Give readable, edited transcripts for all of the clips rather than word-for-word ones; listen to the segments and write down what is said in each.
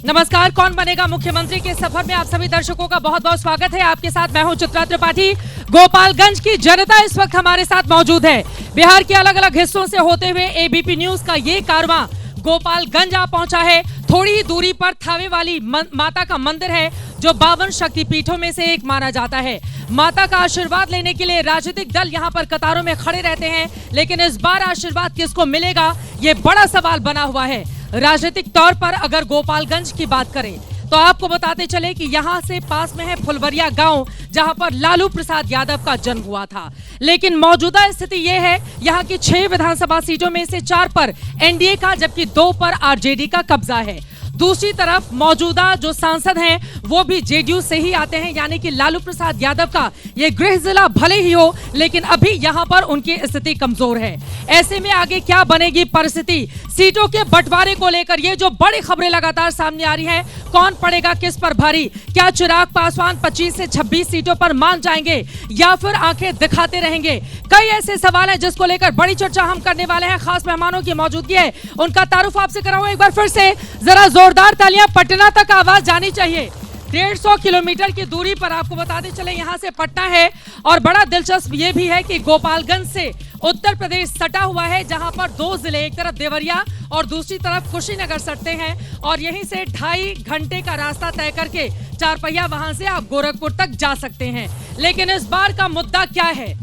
नमस्कार, कौन बनेगा मुख्यमंत्री के सफर में आप सभी दर्शकों का बहुत बहुत स्वागत है। आपके साथ मैं हूं चित्रा त्रिपाठी। गोपालगंज की जनता इस वक्त हमारे साथ मौजूद है। बिहार के अलग अलग हिस्सों से होते हुए एबीपी न्यूज का ये कारवां गोपालगंज आ पहुंचा है। थोड़ी ही दूरी पर थावे वाली माता का मंदिर है, जो 52 शक्तिपीठों में से एक माना जाता है। माता का आशीर्वाद लेने के लिए राजनीतिक दल यहां पर कतारों में खड़े रहते हैं, लेकिन इस बार आशीर्वाद किसको मिलेगा, ये बड़ा सवाल बना हुआ है। राजनीतिक तौर पर अगर गोपालगंज की बात करें तो आपको बताते चले कि यहां से पास में है फुलवरिया गांव, जहां पर लालू प्रसाद यादव का जन्म हुआ था। लेकिन मौजूदा स्थिति यह है, यहां की 6 विधानसभा सीटों में से 4 पर एनडीए का, जबकि 2 पर आरजेडी का कब्जा है। दूसरी तरफ मौजूदा जो सांसद हैं वो भी जेडीयू से ही आते हैं, यानी कि लालू प्रसाद यादव का ये गृह जिला भले ही हो, लेकिन अभी यहां पर उनकी स्थिति कमजोर है। ऐसे में आगे क्या बनेगी परिस्थिति, सीटों के बंटवारे को लेकर ये जो बड़ी खबरें लगातार सामने आ रही हैं, कौन पड़ेगा किस पर भारी, क्या चिराग पासवान 25 से 26 सीटों पर मान जाएंगे या फिर आंखें दिखाते रहेंगे। कई ऐसे सवाल हैं जिसको लेकर बड़ी चर्चा हम करने वाले हैं। खास मेहमानों की मौजूदगी है, उनका तारुफ आपसे कराऊं एक बार फिर से। जरा जोरदार तालियां, पटना तक आवाज जानी चाहिए। 150 किलोमीटर की दूरी पर आपको बताते चले यहां से पटना है। और बड़ा दिलचस्प ये भी है कि गोपालगंज से उत्तर प्रदेश सटा हुआ है, जहां पर 2 जिले, एक तरफ देवरिया और दूसरी तरफ कुशीनगर सटते हैं। और यहीं से 2.5 घंटे का रास्ता तय करके 4 पहिया वाहन से आप गोरखपुर तक जा सकते हैं। लेकिन इस बार का मुद्दा क्या है,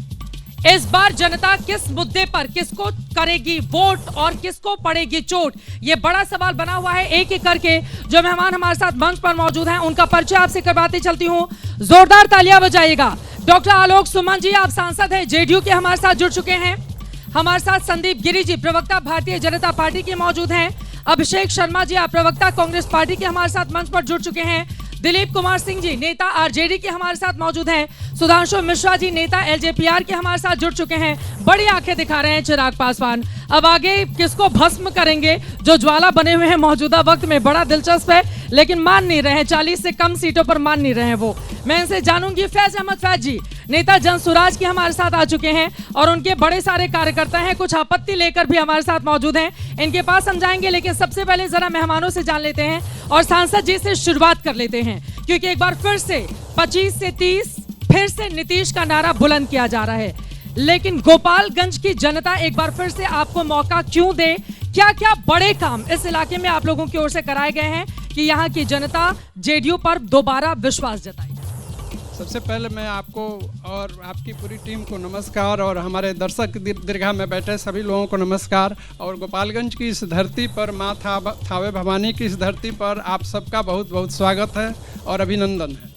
इस बार जनता किस मुद्दे पर किसको करेगी वोट और किसको पड़ेगी चोट, ये बड़ा सवाल बना हुआ है। एक एक करके जो मेहमान हमारे साथ मंच पर मौजूद हैं उनका परिचय आपसे करवाती चलती हूं। जोरदार तालियां बजाइएगा। डॉक्टर आलोक सुमन जी, आप सांसद हैं, जेडीयू के हमारे साथ जुड़ चुके हैं। हमारे साथ संदीप गिरी जी, प्रवक्ता भारतीय जनता पार्टी के मौजूद हैं। अभिषेक शर्मा जी, आप प्रवक्ता कांग्रेस पार्टी के हमारे साथ मंच पर जुड़ चुके हैं। दिलीप कुमार सिंह जी, नेता आरजेडी के हमारे साथ मौजूद हैं। सुधांशु मिश्रा जी, नेता एलजेपीआर के हमारे साथ जुड़ चुके हैं। बड़ी आंखें दिखा रहे हैं चिराग पासवान। अब आगे किसको भस्म करेंगे, जो ज्वाला बने हुए हैं मौजूदा वक्त में, बड़ा दिलचस्प है, लेकिन मान नहीं रहे, 40 से कम सीटों पर मान नहीं रहे वो। मैं इनसे जानूंगी। फैज अहमद फैज जी, नेता जनसुराज के हमारे साथ आ चुके हैं और उनके बड़े सारे कार्यकर्ता हैं, कुछ आपत्ति लेकर भी हमारे साथ मौजूद हैं, इनके पास समझाएंगे। लेकिन सबसे पहले जरा मेहमानों से जान लेते हैं और सांसद जी से शुरुआत कर लेते हैं, क्योंकि एक बार फिर से 25 से 30 फिर से नीतीश का नारा बुलंद किया जा रहा है। लेकिन गोपालगंज की जनता एक बार फिर से आपको मौका क्यों दे, क्या क्या बड़े काम इस इलाके में आप लोगों की ओर से कराए गए हैं कि यहाँ की जनता जेडीयू पर दोबारा विश्वास जताए। सबसे पहले मैं आपको और आपकी पूरी टीम को नमस्कार, और हमारे दर्शक दीर्घा में बैठे सभी लोगों को नमस्कार। और गोपालगंज की इस धरती पर, माँ थावे भवानी की इस धरती पर आप सबका बहुत बहुत स्वागत है और अभिनंदन है।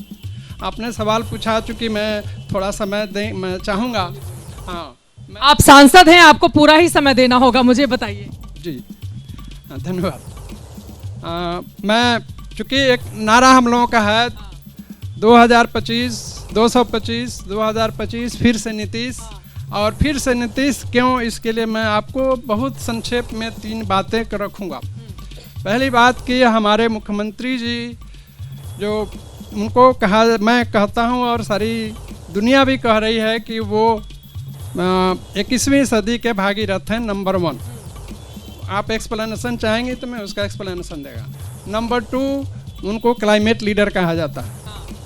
आपने सवाल पूछा, चूँकि मैं थोड़ा समय मैं चाहूँगा। हाँ, आप सांसद हैं, आपको पूरा ही समय देना होगा, मुझे बताइए। जी धन्यवाद। मैं चूँकि एक नारा हम लोगों का है 2025 225 2025 फिर से नीतीश, और फिर से नीतीश क्यों, इसके लिए मैं आपको बहुत संक्षेप में 3 बातें रखूँगा। पहली बात कि हमारे मुख्यमंत्री जी, जो उनको मैं कहता हूँ और सारी दुनिया भी कह रही है कि वो 21वीं सदी के भागीरथ हैं, नंबर 1। आप एक्सप्लेनेशन चाहेंगे तो मैं उसका एक्सप्लेनेशन देगा। नंबर 2, उनको क्लाइमेट लीडर कहा जाता है।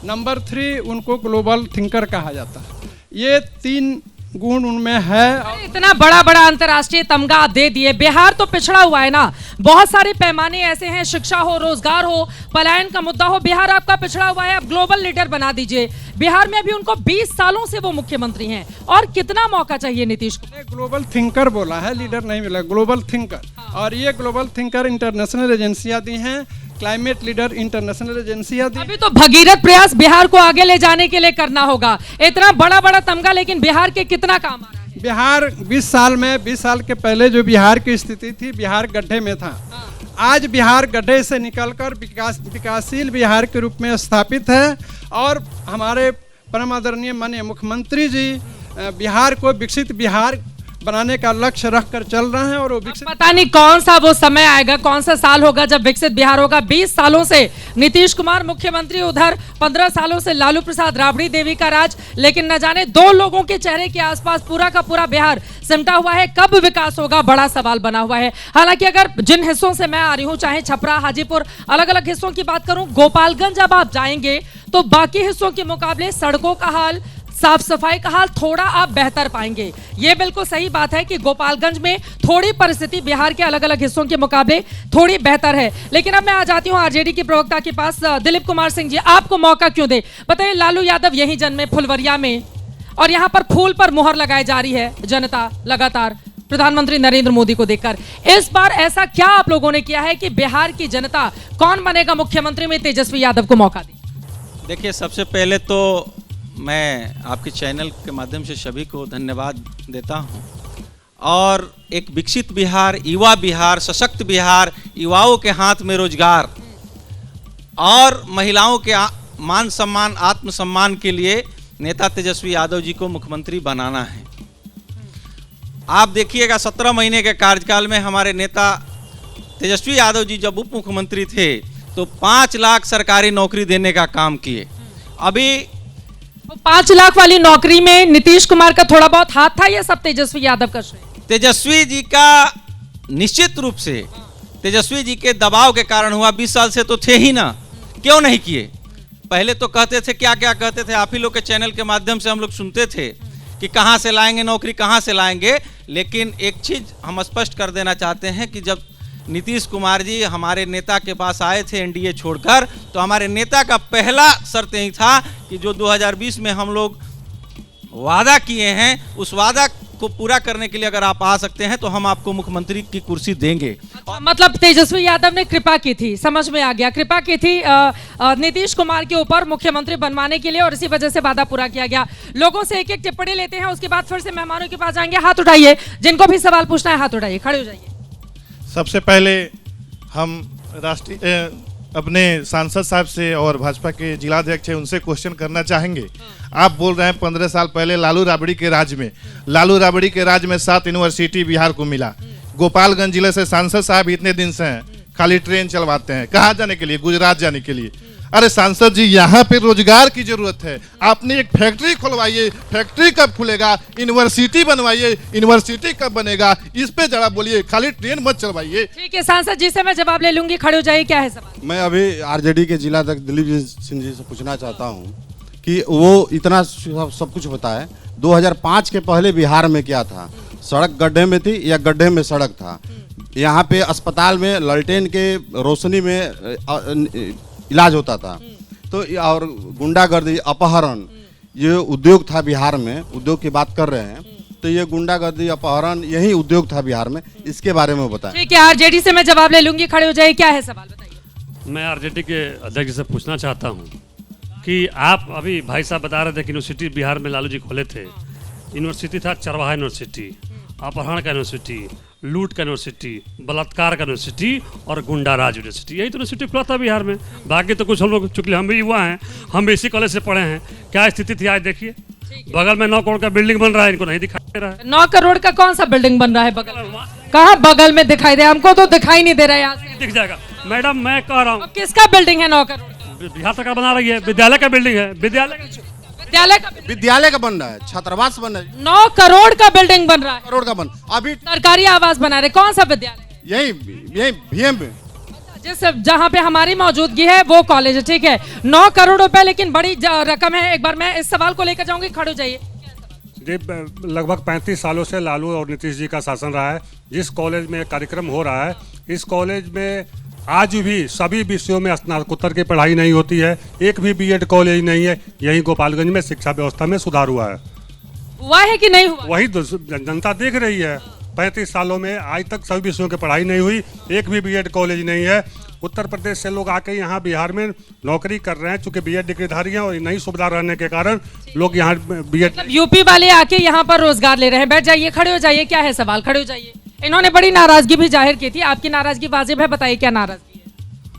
नंबर 3, उनको ग्लोबल थिंकर कहा जाता है। ये 3 गुण उनमें है। इतना बड़ा बड़ा अंतर्राष्ट्रीय तमगा आप दे दिए। बिहार तो पिछड़ा हुआ है ना, बहुत सारे पैमाने ऐसे हैं, शिक्षा हो, रोजगार हो, पलायन का मुद्दा हो, बिहार आपका पिछड़ा हुआ है। आप ग्लोबल लीडर बना दीजिए। बिहार में अभी उनको 20 सालों से वो मुख्यमंत्री हैं, और कितना मौका चाहिए नीतीश को। ग्लोबल थिंकर बोला है, लीडर नहीं मिला, ग्लोबल थिंकर। और ये ग्लोबल थिंकर इंटरनेशनल एजेंसियां दी हैं, क्लाइमेट लीडर इंटरनेशनल एजेंसियां दी। अभी तो भगीरथ प्रयास बिहार को आगे ले जाने के लिए करना होगा। इतना बड़ा बड़ा तमगा, लेकिन बिहार के कितना काम आ रहा है। बिहार 20 साल के पहले जो बिहार की स्थिति थी, बिहार गड्ढे में था। आज बिहार गड्ढे से निकलकर विकासशील बिहार के रूप में स्थापित है। और हमारे परम आदरणीय माननीय मुख्यमंत्री जी बिहार को विकसित बिहार बनाने का लक्ष्य रखकर चल रहे हैं और वो विकसित पता नहीं कौन सा वो समय आएगा, कौन सा साल होगा जब विकसित बिहार होगा। 20 सालों से नीतीश कुमार मुख्यमंत्री, उधर 15 सालों से लालू प्रसाद राबड़ी देवी का राज, लेकिन न जाने दो लोगों के चेहरे के आसपास पूरा का पूरा बिहार सिमटा हुआ है। कब विकास होगा, बड़ा सवाल बना हुआ है। हालांकि अगर जिन हिस्सों से मैं आ रही हूं, चाहे छपरा, हाजीपुर, अलग अलग हिस्सों की बात करूं, गोपालगंज जब आप जाएंगे तो बाकी हिस्सों के मुकाबले सड़कों का हाल, साफ सफाई का हाल थोड़ा आप बेहतर पाएंगे। ये बिल्कुल सही बात है कि गोपालगंज में थोड़ी परिस्थिति बिहार के अलग अलग हिस्सों के मुकाबले थोड़ी बेहतर है। लेकिन अब मैं आ जाती हूं आरजेडी के प्रवक्ता के पास। दिलीप कुमार सिंह जी, आपको मौका क्यों दे? बताइए, लालू यादव यहीं जन्मे, फुलवरिया में, और यहां पर फूल पर मुहर लगाई जा रही है जनता लगातार प्रधानमंत्री नरेंद्र मोदी को देखकर। इस बार ऐसा क्या आप लोगों ने किया है कि बिहार की जनता कौन बनेगा मुख्यमंत्री में तेजस्वी यादव को मौका दे? देखिए, सबसे पहले तो मैं आपके चैनल के माध्यम से सभी को धन्यवाद देता हूं। और एक विकसित बिहार, युवा बिहार, सशक्त बिहार, युवाओं के हाथ में रोजगार और महिलाओं के मान सम्मान, आत्मसम्मान के लिए नेता तेजस्वी यादव जी को मुख्यमंत्री बनाना है। आप देखिएगा, 17 महीने के कार्यकाल में हमारे नेता तेजस्वी यादव जी जब उप मुख्यमंत्री थे तो 5 लाख सरकारी नौकरी देने का काम किए। अभी 5 लाख वाली नौकरी में नीतीश कुमार का थोड़ा बहुत हाथ था या सब तेजस्वी यादव का श्रेय? तेजस्वी जी का निश्चित रूप से तेजस्वी जी के दबाव के कारण हुआ। 20 साल से तो थे ही ना, क्यों नहीं किए? पहले तो कहते थे, क्या क्या कहते थे, आप ही लोग के चैनल के माध्यम से हम लोग सुनते थे कि कहां से लाएंगे नौकरी, कहां से लाएंगे। लेकिन एक चीज हम स्पष्ट कर देना चाहते हैं कि जब नीतीश कुमार जी हमारे नेता के पास आए थे एनडीए छोड़कर, तो हमारे नेता का पहला शर्त यही था कि जो 2020 में हम लोग वादा किए हैं, उस वादा को पूरा करने के लिए अगर आप आ सकते हैं तो हम आपको मुख्यमंत्री की कुर्सी देंगे। मतलब तेजस्वी यादव ने कृपा की थी, समझ में आ गया, कृपा की थी नीतीश कुमार के ऊपर मुख्यमंत्री बनवाने के लिए, और इसी वजह से वादा पूरा किया गया। लोगों से एक एक टिप्पणी लेते हैं, उसके बाद फिर से मेहमानों के पास जाएंगे। हाथ उठाइए, जिनको भी सवाल पूछना है हाथ उठाइए, खड़े हो जाइए। सबसे पहले हम राष्ट्रीय अपने सांसद साहब से और भाजपा के जिलाध्यक्ष हैं उनसे क्वेश्चन करना चाहेंगे। आप बोल रहे हैं 15 साल पहले लालू राबड़ी के राज में, लालू राबड़ी के राज में 7 यूनिवर्सिटी बिहार को मिला। गोपालगंज जिले से सांसद साहब इतने दिन से हैं, खाली ट्रेन चलवाते हैं, कहाँ जाने के लिए? गुजरात जाने के लिए। अरे सांसद जी, यहाँ पे रोजगार की जरूरत है, आपने एक फैक्ट्री खुलवाइए, फैक्ट्री कब खुलेगा? यूनिवर्सिटी बनवाइए, यूनिवर्सिटी कब बनेगा? इस पे जरा बोलिए, खाली ट्रेन मत चलवाइए। ठीक है, सांसद जी से मैं जवाब ले लूंगी, खड़े हो जाइए। क्या है सवाल? मैं अभी आरजेडी के जिलाध्यक्ष दिलीप सिंह जी से पूछना चाहता हूँ कि वो इतना सब कुछ होता है, 2005 के पहले बिहार में क्या था? सड़क गड्ढे में थी या गड्ढे में सड़क था? यहाँ पे अस्पताल में ललटेन के रोशनी में इलाज होता था। तो और गुंडागर्दी, अपहरण, ये उद्योग था बिहार में। उद्योग की बात कर रहे हैं तो ये गुंडागर्दी, अपहरण, यही उद्योग था बिहार में। इसके बारे में बताएं। ठीक है, आरजेडी से मैं जवाब ले लूंगी, खड़े हो जाइए। क्या है सवाल, बताइए। मैं आरजेडी के अध्यक्ष से पूछना चाहता हूं कि आप अभी भाई साहब बता रहे थे कि यूनिवर्सिटी बिहार में लालू जी खोले थे। यूनिवर्सिटी था चरवाहा यूनिवर्सिटी, अपहरण का यूनिवर्सिटी, लूट का यूनिवर्सिटी, बलात्कार का यूनिवर्सिटी और गुंडा राज यूनिवर्सिटी, यही तो यूनिवर्सिटी खुला था बिहार में। बाकी तो कुछ हम लोग, चूंकि हम भी युवा हैं, हम भी इसी कॉलेज से पढ़े हैं। क्या स्थिति थी आज देखिए, बगल में 9 करोड़ का बिल्डिंग बन रहा है, इनको नहीं दिखाई दे रहा है। 9 करोड़ का कौन सा बिल्डिंग बन रहा है बगल में? कहाँ बगल में दिखाई दे? हमको तो दिखाई नहीं दे रहा है यहाँ से। दिख जाएगा मैडम, मैं कह रहा हूँ। किसका बिल्डिंग है 9 करोड़? बिहार सरकार बना रही है, विद्यालय का बिल्डिंग है, विद्यालय का बन रहा है, छात्रावास बन रहा है। 9 करोड़ का बिल्डिंग बन रहा है, करोड़ का बन, अभी सरकारी आवास बना रहे। कौन सा विद्यालय? यही भीएम में, जिस जहाँ पे हमारी मौजूदगी है वो कॉलेज है। ठीक है, 9 करोड़ रुपए, लेकिन बड़ी रकम है। एक बार मैं इस सवाल को लेकर जाऊंगी, खड़े हो जाइए। जी, लगभग 35 सालों से लालू और नीतीश जी का शासन रहा है। जिस कॉलेज में कार्यक्रम हो रहा है, इस कॉलेज में आज भी सभी विषयों में स्नातकोत्तर की पढ़ाई नहीं होती है। एक भी बीएड कॉलेज नहीं है। यही गोपालगंज में शिक्षा व्यवस्था में सुधार हुआ है। हुआ है कि नहीं हुआ? वही जनता देख रही है। 35 सालों में आज तक सभी विषयों की पढ़ाई नहीं हुई, एक भी बीएड कॉलेज नहीं है। उत्तर प्रदेश से लोग आके यहाँ बिहार में नौकरी कर रहे हैं, चूंकि बीएड डिग्रीधारी हैं और नई सुविधा रहने के कारण लोग यहाँ बीएड, मतलब यूपी वाले आके यहाँ पर रोजगार ले रहे हैं। बैठ जाइए, खड़े हो जाइए। क्या है सवाल, खड़े हो जाइए। इन्होंने बड़ी नाराजगी भी जाहिर की थी, आपकी नाराजगी वाजिब है, बताइए क्या नाराजगी है?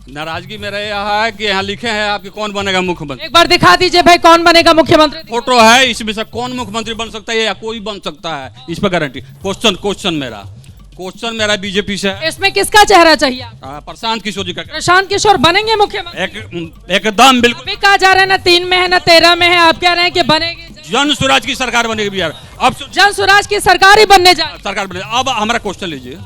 नाराजगी मेरा यह है कि यहाँ लिखे हैं आपके कौन बनेगा मुख्यमंत्री। एक बार दिखा दीजिए भाई कौन बनेगा मुख्यमंत्री। फोटो है, इसमें से कौन मुख्यमंत्री बन सकता है या कोई बन सकता है, इस पर गारंटी। क्वेश्चन मेरा बीजेपी से है। इसमें किसका चेहरा चाहिए आपको? प्रशांत किशोर जी का। प्रशांत किशोर बनेंगे मुख्यमंत्री? एकदम बिल्कुल। अभी कहा जा रहा है ना 3 में है ना 13 में है, आप कह रहे हैं कि बनेगी जन स्वराज की सरकार बनेगी बिहार। अब जन स्वराज की सरकार ही बनने जा रही है। सरकार बनेगी। अब हमारा क्वेश्चन लीजिए,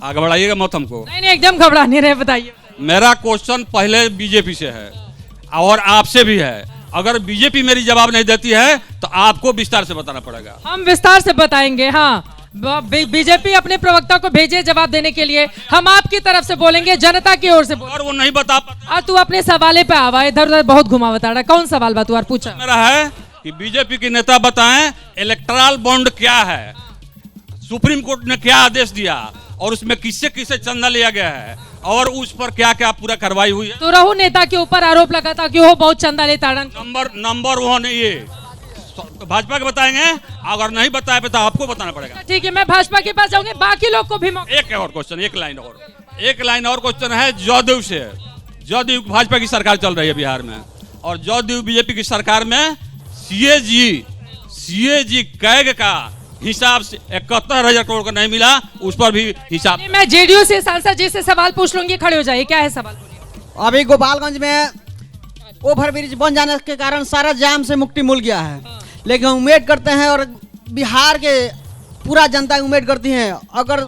आगे बढ़ाइएगा मत हमको। नहीं एकदम घबरा नहीं रहे, बताइए। मेरा क्वेश्चन पहले बीजेपी से है और आपसे भी है। अगर बीजेपी मेरी जवाब नहीं देती है तो आपको विस्तार से बताना पड़ेगा। हम विस्तार से बताएंगे। हाँ, बीजेपी अपने प्रवक्ता को भेजे जवाब देने के लिए, हम आपकी तरफ से बोलेंगे, जनता की ओर से बोलेंगे। और वो नहीं बता पाता। तू अपने सवाले पे आवा, इधर उधर बहुत घुमावता रहा। कौन सवाल बात और पूछा? मेरा है कि बीजेपी के नेता बताएं इलेक्टोरल बॉन्ड क्या है, सुप्रीम कोर्ट ने क्या आदेश दिया और उसमें किससे किससे चंदा लिया गया है और उस पर क्या क्या पूरा कार्रवाई हुई है। तो रहू नेता के ऊपर आरोप लगा था कि वो बहुत चंदा लेता। नंबर 1 ये भाजपा के बताएंगे, अगर नहीं बताए तो आपको बताना पड़ेगा। ठीक है, मैं भाजपा के पास जाऊंगी, बाकी लोग को भी एक और क्वेश्चन, एक लाइन और क्वेश्चन है जदयू से। जदयू भाजपा की सरकार चल रही है बिहार में और जदयू बीजेपी की सरकार में सीएजी कैग का हिसाब से 71,000 करोड़ का नहीं मिला, उस पर भी हिसाब। मैं जेडीयू से सांसद जी से सवाल पूछ लूंगी, खड़े हो जाइए। क्या है सवाल? अभी गोपालगंज में ओवरब्रिज बन जाने के कारण सारा जाम से मुक्ति मिल गया है, लेकिन उम्मीद करते हैं और बिहार के पूरा जनता उम्मीद करती है अगर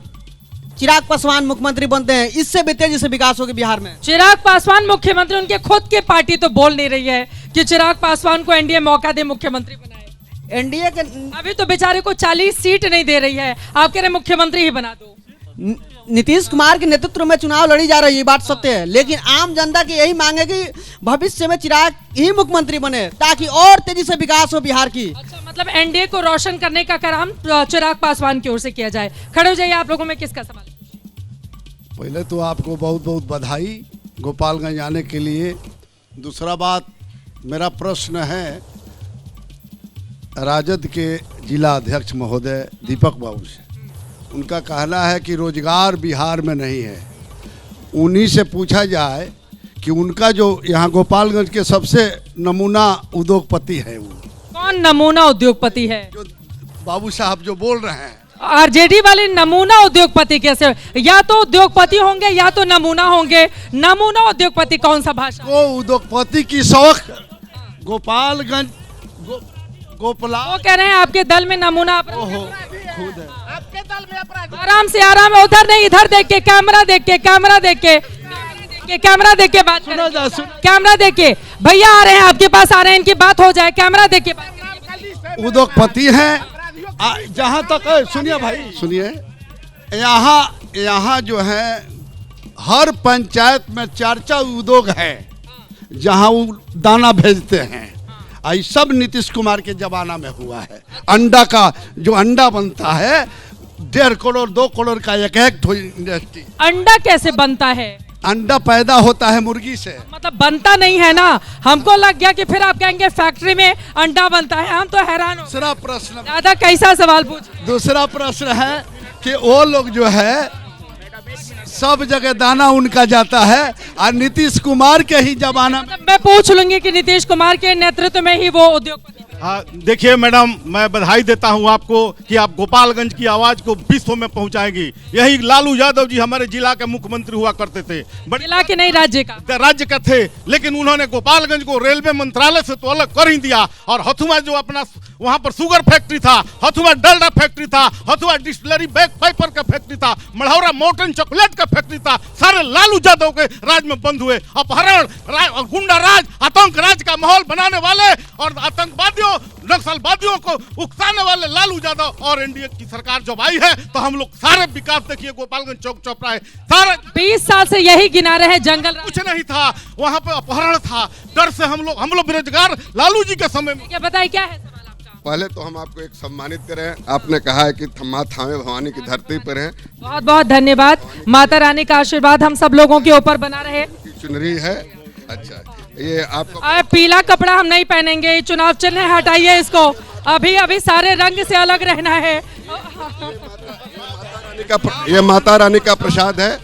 चिराग पासवान मुख्यमंत्री बनते हैं इससे भी तेजी से विकास होगी बिहार में। चिराग पासवान मुख्यमंत्री, उनके खुद की पार्टी तो बोल नहीं रही है कि चिराग पासवान को एनडीए मौका दे, मुख्यमंत्री बनाए। एनडीए के अभी तो बेचारे को 40 सीट नहीं दे रही है, आप कह रहे मुख्यमंत्री ही बना दो। नीतीश कुमार के नेतृत्व में चुनाव लड़ी जा रही है, बात सत्य है, लेकिन आम जनता की यही मांग है कि भविष्य में चिराग ही मुख्यमंत्री बने ताकि और तेजी से विकास हो बिहार की। अच्छा, मतलब एनडीए को रोशन करने का काम चिराग पासवान की ओर से किया जाए। खड़े हो जाइए। आप लोगों में किसका सवाल? पहले तो आपको बहुत बहुत बधाई गोपालगंज आने के लिए। दूसरा बात, मेरा प्रश्न है राजद के जिला अध्यक्ष महोदय दीपक बाबू से। उनका कहना है कि रोजगार बिहार में नहीं है। उन्हीं से पूछा जाए कि उनका जो यहाँ गोपालगंज के सबसे नमूना उद्योगपति है वो कौन नमूना उद्योगपति है? जो बाबू साहब जो बोल रहे हैं। आरजेडी वाले नमूना उद्योगपति कैसे? या तो उद्योगपति होंगे या तो नमूना होंगे। नमूना उद्योगपति कौन सा भाषा? वो उद्योगपति की शौक गोपालगंज वो कह रहे हैं आपके दल में नमूना खुद है। आपके दल में अपराधी। आराम है, उधर नहीं इधर देख के, कैमरा देख के कैमरा देख के बात करें। कैमरा देख के भैया आ रहे हैं आपके पास, आ रहे हैं, इनकी बात हो जाए। कैमरा देख के बात। उद्योगपति हैं। जहाँ तक सुनिए भाई, सुनिए, यहाँ जो है हर पंचायत में 4 उद्योग है जहाँ वो दाना भेजते हैं। ये सब नीतीश कुमार के जमाना में हुआ है। अंडा का जो अंडा बनता है 1.5 करोड़ 2 करोड़ का एक इंडस्ट्री। अंडा कैसे बनता है? अंडा पैदा होता है मुर्गी से। मतलब बनता नहीं है ना? हमको लग गया कि फिर आप कहेंगे फैक्ट्री में अंडा बनता है, हम तो हैरान हो। दूसरा प्रश्न, दादा कैसा सवाल पूछ? दूसरा प्रश्न है कि वो लोग जो है सब जगह दाना उनका जाता है और नीतीश कुमार के ही जमाना में। मैं पूछ लूंगी कि नीतीश कुमार के नेतृत्व में ही वो उद्योगपति। हाँ, देखिए मैडम, मैं बधाई देता हूं आपको कि आप गोपालगंज की आवाज को विश्व में पहुंचाएंगी। यही लालू यादव जी हमारे जिला के मुख्यमंत्री हुआ करते थे, जिला के नहीं राज्य का, राज्य का थे, लेकिन उन्होंने गोपालगंज को रेलवे मंत्रालय से तो अलग कर ही दिया। और हथुआ जो अपना वहां पर शुगर फैक्ट्री था, हथुआ डलडा फैक्ट्री था, हथुआ डिस्टिलरी बैग पेपर का फैक्ट्री था, मढ़ौरा मोर्टन चॉकलेट का फैक्ट्री था, सारे लालू यादव के राज में बंद हुए। अपहरण, गुंडा राज, आतंक राज का माहौल बनाने वाले और आतंकवादियों नक्सलवादियों को उकसाने वाले लालू यादव और एनडीए की सरकार जब आई है तो हम लोग सारे विकास देखिए गोपालगंज चौक चौपराए सारे 20 साल से यही गिना रहे हैं। जंगल कुछ नहीं था, वहाँ पे अपहरण था, डर से हम लोग बेरोजगार लालू जी के समय में। क्या बताइए, क्या है सवाल आपका? पहले तो हम आपको एक सम्मानित करें। आपने कहा है कि माँ थामे भवानी की धरती पर हैं। बहुत बहुत धन्यवाद। माता रानी का आशीर्वाद हम सब लोगों के ऊपर बना रहे। चुनरी है। अच्छा, ये आपको पीला कपड़ा हम नहीं पहनेंगे, चुनाव चिन्ह हटाइए इसको। अभी सारे रंग से अलग रहना है। ये माता रानी का प्रसाद है,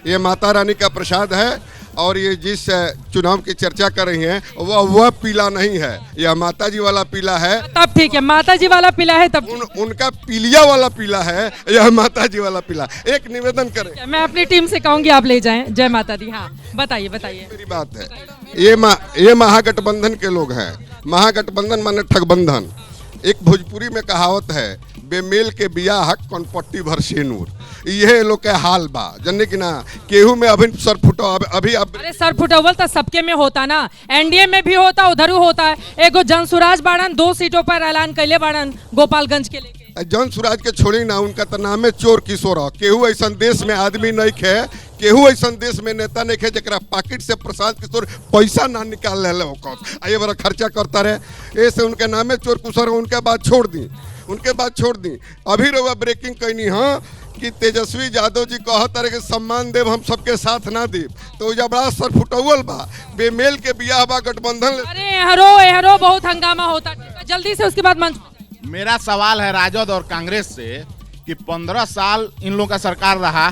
ये माता रानी का प्रसाद है। और ये जिस चुनाव की चर्चा कर रही हैं वह पीला नहीं है, यह माता जी वाला पीला है। तब ठीक है, माता जी वाला पीला है तब उनका पीलिया वाला पीला है, यह माता जी वाला पीला। एक निवेदन करें, मैं अपनी टीम से कहूंगी आप ले जाएं। जय माता दी। हाँ बताइए बताइए। मेरी बात है, ये महागठबंधन के लोग हैं। महागठबंधन माने ठगबंधन। एक भोजपुरी में कहावत है, बेमेल के बियाह कनपट्टी भर सेनूर। ये लोग के हाल बा जनने की ना, केहू में अभी सर फुटो अभी अरे सर फुटवल तो सबके में होता ना, एनडीए में भी होता, उधर होता है। एगो जनसुराज बाड़न 2 सीटों पर ऐलान कैले बाड़न गोपालगंज के लेके। जन सुराज के छोड़ी ना, उनका तो नाम है चोर किशोर। केहू ऐसा देश में आदमी नहीं खे, केहू ऐसा देश में नेता नहीं खे जरा पॉकेट से प्रसाद किशोर पैसा ना निकाल ले ये बड़ा खर्चा करता रहे। ऐसे उनके नाम है चोर किशोर। उनके बाद छोड़ दी अभी रहुआ ब्रेकिंग कहनी हाँ कि तेजस्वी यादव जी कहत रहे कि सम्मान देव हम सबके साथ ना दी, तो जब बड़ा सर फुटौल बा, बेमेल के बियाह बा गठबंधन। अरे एहरो बहुत हंगामा होता है। जल्दी से उसके बाद मंच। मेरा सवाल है राजद और कांग्रेस से कि 15 साल इन लोगों का सरकार रहा,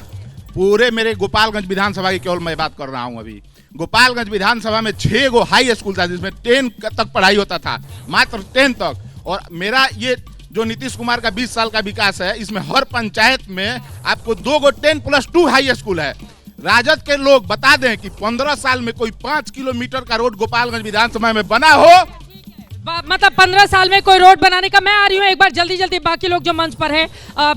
पूरे मेरे गोपालगंज विधानसभा की केवल मैं बात कर रहा हूं। अभी गोपालगंज विधानसभा में 6 गो हाई स्कूल था जिसमें 10 तक पढ़ाई होता था, मात्र 10 तक। और मेरा ये जो नीतीश कुमार का 20 साल का विकास है, इसमें हर पंचायत में आपको 2 गो 10+2 हाई स्कूल है। राजद के लोग बता दें कि 15 साल में कोई 5 किलोमीटर का रोड गोपालगंज विधानसभा में बना हो। मतलब 15 साल में कोई रोड बनाने का। मैं आ रही हूँ एक बार जल्दी बाकी लोग जो मंच पर हैं,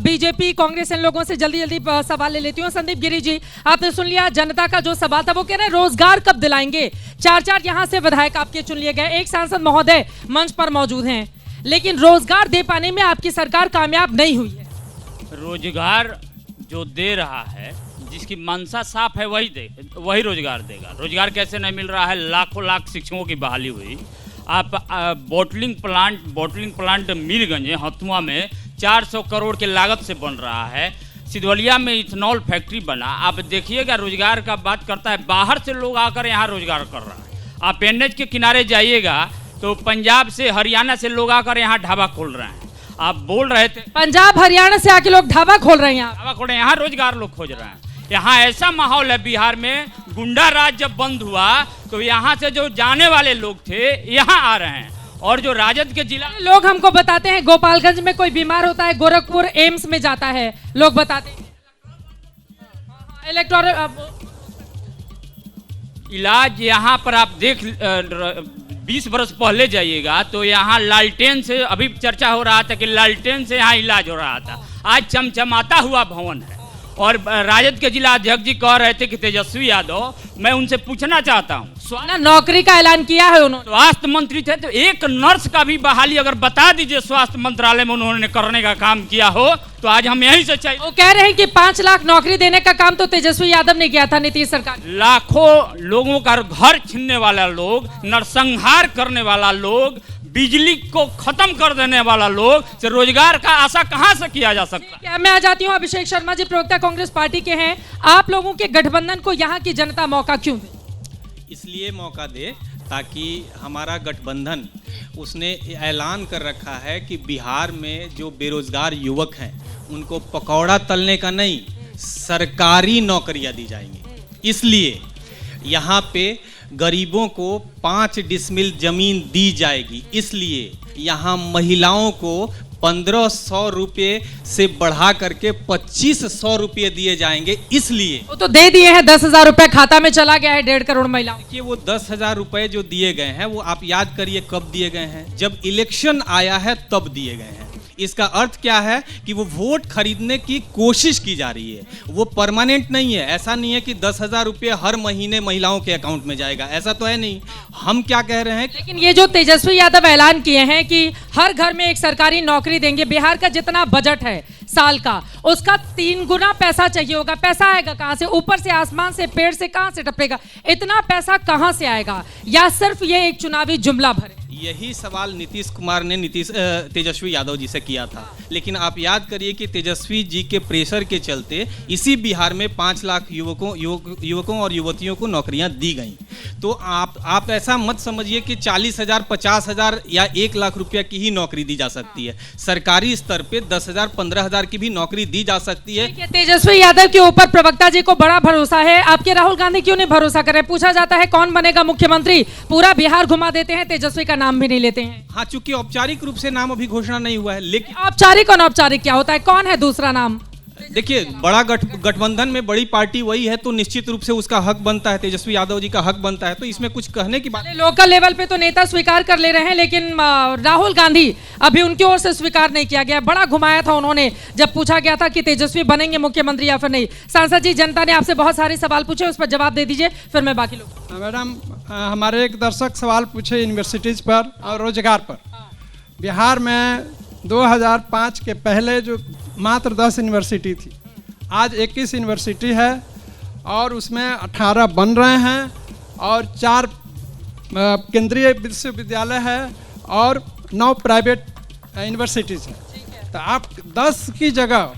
बीजेपी कांग्रेस, इन लोगों से जल्दी सवाल ले लेती हूँ। संदीप गिरी जी, आपने सुन लिया जनता का जो सवाल था, वो कह रहे हैं रोजगार कब दिलाएंगे। 4 यहाँ से विधायक आपके चुन लिए गए, एक सांसद महोदय मंच पर मौजूद हैं, लेकिन रोजगार दे पाने में आपकी सरकार कामयाब नहीं हुई है। रोजगार जो दे रहा है, जिसकी मंशा साफ है वही रोजगार देगा। रोजगार कैसे नहीं मिल रहा है? लाखों लाख शिक्षकों की बहाली हुई। आप बॉटलिंग प्लांट मीरगंज हथुआ में 400 करोड़ के लागत से बन रहा है। सिधवलिया में इथेनॉल फैक्ट्री बना। आप देखिएगा, रोजगार का बात करता है, बाहर से लोग आकर यहाँ रोजगार कर रहा है। आप एनएच के किनारे जाइएगा तो पंजाब से हरियाणा से लोग आकर यहाँ ढाबा खोल रहे हैं। आप बोल रहे थे पंजाब हरियाणा से आके लोग ढाबा खोल रहे हैं, यहाँ रोजगार लोग खोज रहे हैं। यहाँ ऐसा माहौल है बिहार में, गुंडा राज जब बंद हुआ तो यहाँ से जो जाने वाले लोग थे यहाँ आ रहे हैं। और जो राजद के जिला लोग हमको बताते हैं, गोपालगंज में कोई बीमार होता है, गोरखपुर एम्स में जाता है, लोग बताते हैं इलाज। यहाँ पर आप देख 20 बरस पहले जाइएगा तो यहाँ लालटेन से, अभी चर्चा हो रहा था कि लालटेन से यहाँ इलाज हो रहा था, आज चमचमाता हुआ भवन है। और राजद के जिला अध्यक्ष जी कह रहे थे कि तेजस्वी यादव, मैं उनसे पूछना चाहता हूँ, नौकरी का ऐलान किया है उन्होंने। स्वास्थ्य मंत्री थे तो एक नर्स का भी बहाली अगर बता दीजिए स्वास्थ्य मंत्रालय में उन्होंने करने का काम किया हो तो आज हम यहीं से चाहिए। वो कह रहे हैं कि 5 लाख नौकरी देने का काम तो तेजस्वी यादव ने किया था, नीतीश सरकार। लाखों लोगों का घर छीनने वाला लोग, नरसंहार करने वाला लोग, बिजली को खत्म कर देने वाला लोग से रोजगार का आशा कहां से किया जा सकता है? मैं आ जाती हूं अभिषेक शर्मा जी, प्रवक्ता कांग्रेस पार्टी के हैं। आप लोगों के गठबंधन को यहां की जनता मौका क्यों दे? इसलिए मौका दे ताकि हमारा गठबंधन, उसने ऐलान कर रखा है कि बिहार में जो बेरोजगार युवक हैं उनको पकौड़ा तलने का नहीं, सरकारी नौकरियां दी जाएंगी। इसलिए यहाँ पे गरीबों को 5 डिसमिल जमीन दी जाएगी। इसलिए यहाँ महिलाओं को 1500 रुपये से बढ़ा करके 2500 रुपये दिए जाएंगे। इसलिए वो तो दे दिए हैं, 10,000 रुपए खाता में चला गया है 1.5 करोड़ महिलाओं। देखिए, वो 10,000 रुपये जो दिए गए हैं वो आप याद करिए कब दिए गए हैं, जब इलेक्शन आया है तब दिए गए हैं। इसका अर्थ क्या है कि वो वोट खरीदने की कोशिश की जा रही है, वो परमानेंट नहीं है। ऐसा नहीं है कि 10,000 रुपये हर महीने महिलाओं के अकाउंट में जाएगा, ऐसा तो है नहीं। हम क्या कह रहे हैं, लेकिन ये जो तेजस्वी यादव ऐलान किए हैं कि हर घर में एक सरकारी नौकरी देंगे, बिहार का जितना बजट है साल का, उसका 3 गुना पैसा चाहिए होगा। पैसा आएगा कहां से? ऊपर से, आसमान से, पेड़ से कहां से टपकेगा? इतना पैसा कहां से आएगा? या सिर्फ ये एक चुनावी जुमला भर? यही सवाल नीतीश कुमार ने तेजस्वी यादव जी से किया था, लेकिन आप याद करिए कि तेजस्वी जी के प्रेशर के चलते इसी बिहार में 5 लाख युवकों और युवतियों को नौकरियां दी गई। तो आप ऐसा मत समझिए कि 40,000, 50,000 या 1 लाख रुपया की ही नौकरी दी जा सकती है। सरकारी स्तर पे 10,000, 15,000 की भी नौकरी दी जा सकती है। तेजस्वी यादव के ऊपर प्रवक्ता जी को बड़ा भरोसा है, आपके राहुल गांधी क्यों नहीं भरोसा कर रहे? पूछा जाता है कौन बनेगा मुख्यमंत्री, पूरा बिहार घुमा देते हैं, तेजस्वी का नाम भी नहीं लेते हैं। हाँ, चूंकि औपचारिक रूप से नाम अभी घोषणा नहीं हुआ है, लेकिन औपचारिक अनौपचारिक क्या होता है, कौन है दूसरा नाम? देखिए, बड़ा गठबंधन में बड़ी पार्टी वही है, तो निश्चित रूप से उसका हक बनता है, तेजस्वी यादव जी का हक बनता है, तो इसमें कुछ कहने की बात। लोकल लेवल पे तो नेता स्वीकार कर ले रहे हैं, लेकिन राहुल गांधी अभी उनकी ओर से स्वीकार नहीं किया गया। बड़ा घुमाया था उन्होंने जब पूछा गया था कि तेजस्वी बनेंगे मुख्यमंत्री या फिर नहीं। सांसद जी, जनता ने आपसे बहुत सारे सवाल पूछे, उस पर जवाब दे दीजिए, फिर मैं बाकी लोग। मैडम, हमारे एक दर्शक सवाल पूछे यूनिवर्सिटीज पर और रोजगार पर। बिहार में 2005 के पहले जो मात्र 10 यूनिवर्सिटी थी, आज 21 यूनिवर्सिटी है और उसमें 18 बन रहे हैं और 4 केंद्रीय विश्वविद्यालय है और 9 प्राइवेट यूनिवर्सिटीज़ है। तो आप 10 की जगह